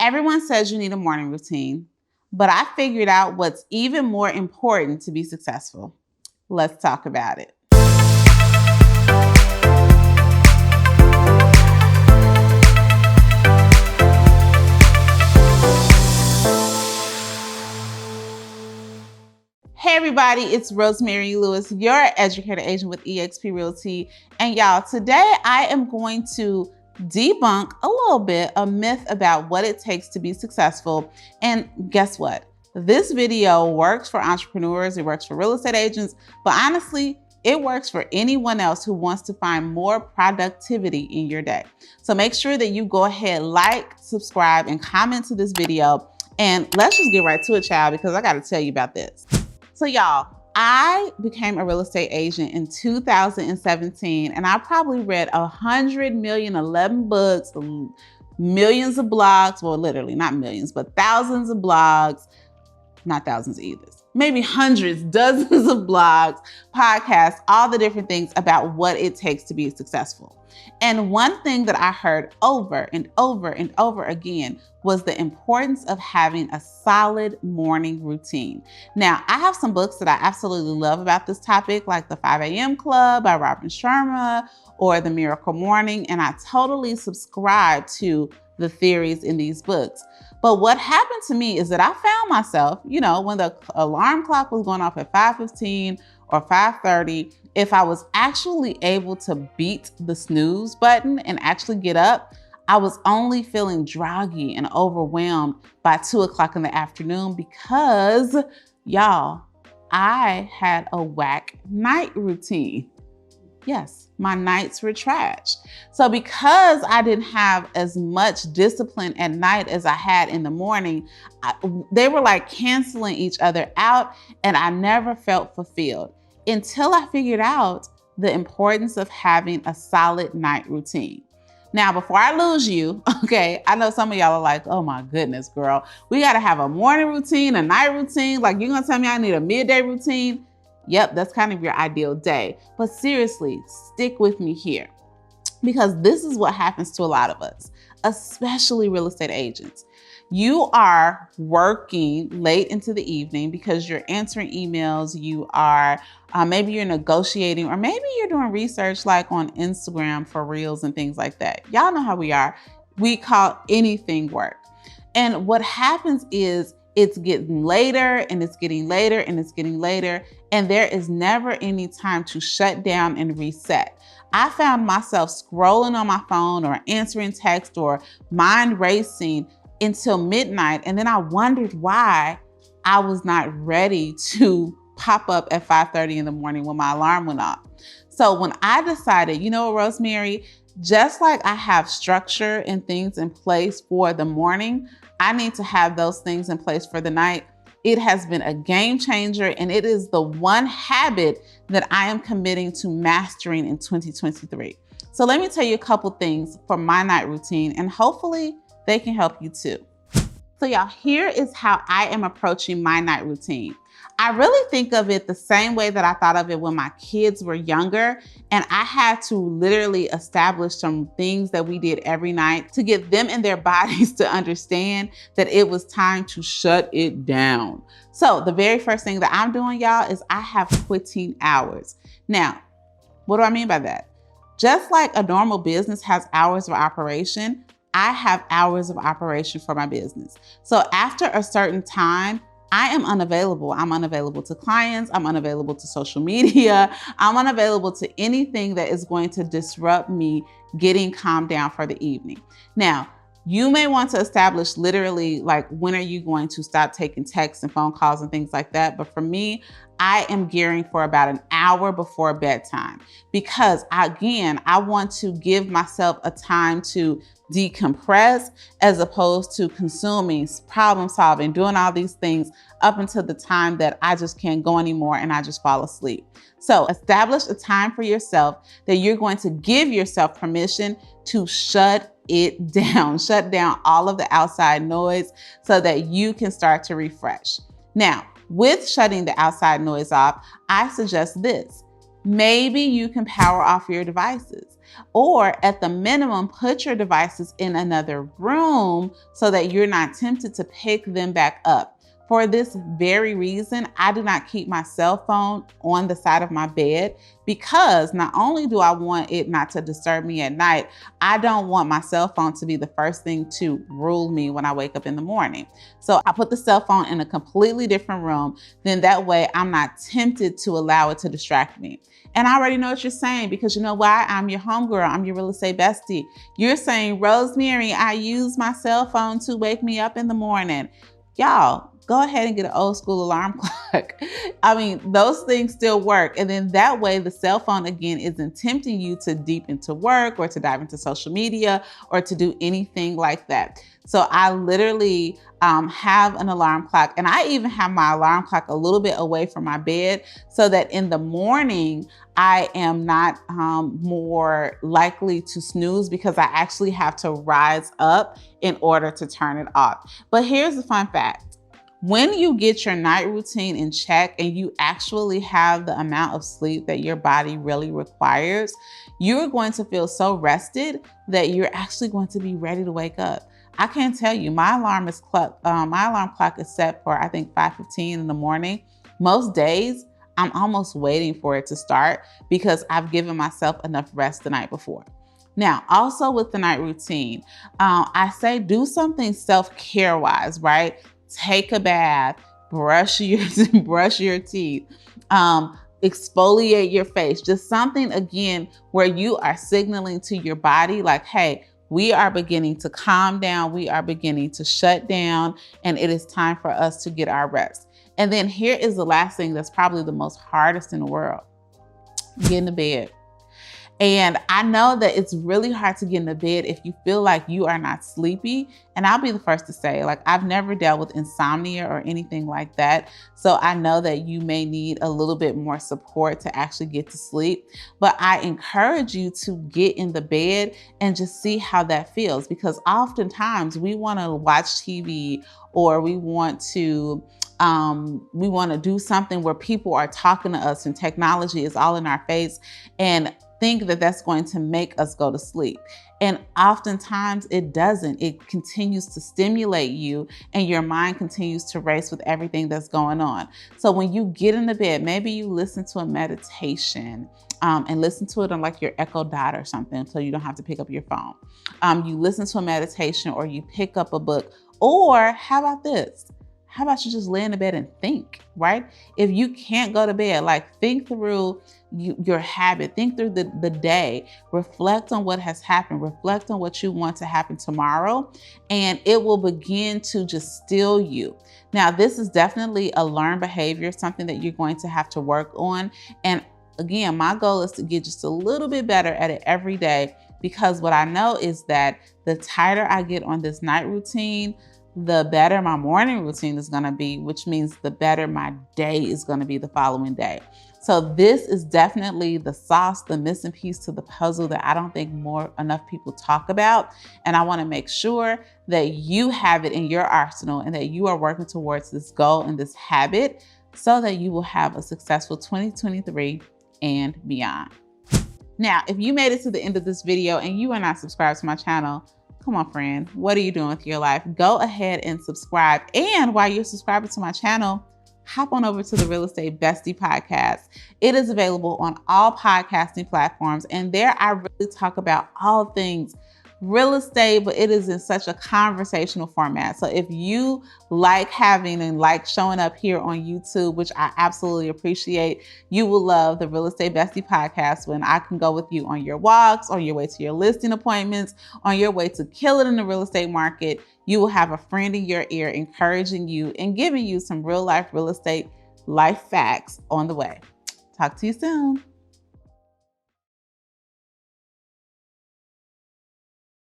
Everyone says you need a morning routine, but I figured out what's even more important to be successful. Let's talk about it. Hey everybody, it's Rosemary Lewis, your educator agent with eXp Realty. And y'all, today I am going to debunk a little bit a myth about what it takes to be successful. And guess what? This video works for entrepreneurs, it works for real estate agents, but honestly, it works for anyone else who wants to find more productivity in your day. So make sure that you go ahead, like, subscribe, and comment to this video. And let's just get right to it, child, because I gotta tell you about this. So y'all, I became a real estate agent in 2017, and I probably read 111 books, millions of blogs, well, literally not millions, but thousands of blogs, not thousands either, maybe hundreds, dozens of blogs, podcasts, all the different things about what it takes to be successful. And one thing that I heard over and over and over again was the importance of having a solid morning routine. Now, I have some books that I absolutely love about this topic, like The 5 a.m. Club by Robin Sharma or The Miracle Morning, and I totally subscribe to the theories in these books. But what happened to me is that I found myself, when the alarm clock was going off at 5:15 or 5:30, if I was actually able to beat the snooze button and actually get up, I was only feeling groggy and overwhelmed by 2 o'clock in the afternoon because, y'all, I had a whack night routine. Yes, my nights were trash. So because I didn't have as much discipline at night as I had in the morning, they were like canceling each other out, and I never felt fulfilled until I figured out the importance of having a solid night routine. Now, before I lose you, okay, I know some of y'all are like, oh my goodness, girl, we gotta have a morning routine, a night routine. Like, you're gonna tell me I need a midday routine? Yep, that's kind of your ideal day. But seriously, stick with me here, because this is what happens to a lot of us, especially real estate agents. You are working late into the evening because you're answering emails, you are, maybe you're negotiating, or maybe you're doing research like on Instagram for reels and things like that. Y'all know how we are. We call anything work. And what happens is it's getting later and it's getting later and it's getting later, and there is never any time to shut down and reset. I found myself scrolling on my phone or answering text or mind racing until midnight. And then I wondered why I was not ready to pop up at 5:30 in the morning when my alarm went off. So when I decided, Rosemary, just like I have structure and things in place for the morning, I need to have those things in place for the night. It has been a game changer, and it is the one habit that I am committing to mastering in 2023. So let me tell you a couple things for my night routine, and hopefully they can help you too. So y'all, here is how I am approaching my night routine. I really think of it the same way that I thought of it when my kids were younger, and I had to literally establish some things that we did every night to get them and their bodies to understand that it was time to shut it down. So the very first thing that I'm doing, y'all, is I have quitting hours. Now, what do I mean by that? Just like a normal business has hours of operation, I have hours of operation for my business. So after a certain time, I am unavailable. I'm unavailable to clients. I'm unavailable to social media. I'm unavailable to anything that is going to disrupt me getting calmed down for the evening. Now, you may want to establish literally like, when are you going to stop taking texts and phone calls and things like that? But for me, I am gearing for about an hour before bedtime because I want to give myself a time to decompress as opposed to consuming, problem solving, doing all these things up until the time that I just can't go anymore and I just fall asleep. So establish a time for yourself that you're going to give yourself permission to shut it down, shut down all of the outside noise so that you can start to refresh. Now, with shutting the outside noise off, I suggest this. Maybe you can power off your devices, or at the minimum, put your devices in another room so that you're not tempted to pick them back up. For this very reason, I do not keep my cell phone on the side of my bed, because not only do I want it not to disturb me at night, I don't want my cell phone to be the first thing to rule me when I wake up in the morning. So I put the cell phone in a completely different room. Then that way I'm not tempted to allow it to distract me. And I already know what you're saying, because you know why? I'm your homegirl. I'm your real estate bestie. You're saying, Rosemary, I use my cell phone to wake me up in the morning. Y'all, go ahead and get an old school alarm clock. I mean, those things still work. And then that way the cell phone, again, isn't tempting you to deep into work or to dive into social media or to do anything like that. So I literally have an alarm clock, and I even have my alarm clock a little bit away from my bed so that in the morning, I am not more likely to snooze, because I actually have to rise up in order to turn it off. But here's the fun fact. When you get your night routine in check and you actually have the amount of sleep that your body really requires, you're going to feel so rested that you're actually going to be ready to wake up. I can't tell you, my alarm clock is set for, I think, 5:15 in the morning. Most days, I'm almost waiting for it to start because I've given myself enough rest the night before. Now, also with the night routine, I say do something self-care wise, right? Take a bath, brush your teeth, exfoliate your face, just something, again, where you are signaling to your body like, hey, we are beginning to calm down, we are beginning to shut down, and it is time for us to get our rest. And then here is the last thing that's probably the most hardest in the world: get in the bed. And I know that it's really hard to get in the bed if you feel like you are not sleepy. And I'll be the first to say, like, I've never dealt with insomnia or anything like that. So I know that you may need a little bit more support to actually get to sleep. But I encourage you to get in the bed and just see how that feels, because oftentimes we want to watch TV, or we want to do something where people are talking to us and technology is all in our face, and think that that's going to make us go to sleep. And oftentimes it doesn't. It continues to stimulate you, and your mind continues to race with everything that's going on. So when you get in the bed, maybe you listen to a meditation, and listen to it on like your Echo Dot or something, so you don't have to pick up your phone. You listen to a meditation, or you pick up a book, or how about this? How about you just lay in the bed and think, right? If you can't go to bed, like, think through your habit, think through the day, reflect on what has happened, reflect on what you want to happen tomorrow, and it will begin to just still you. Now, this is definitely a learned behavior, something that you're going to have to work on. And again, my goal is to get just a little bit better at it every day, because what I know is that the tighter I get on this night routine, the better my morning routine is going to be, which means the better my day is going to be the following day. So this is definitely the sauce, the missing piece to the puzzle that I don't think enough people talk about. And I want to make sure that you have it in your arsenal, and that you are working towards this goal and this habit, so that you will have a successful 2023 and beyond. Now, if you made it to the end of this video and you are not subscribed to my channel, come on, friend, what are you doing with your life? Go ahead and subscribe. And while you're subscribing to my channel, hop on over to the Real Estate Bestie podcast. It is available on all podcasting platforms. And there I really talk about all things real estate, but it is in such a conversational format. So if you like having and like showing up here on YouTube, which I absolutely appreciate, you will love the Real Estate Bestie podcast, when I can go with you on your walks, on your way to your listing appointments, on your way to kill it in the real estate market. You will have a friend in your ear encouraging you and giving you some real life real estate life facts on the way. Talk to you soon.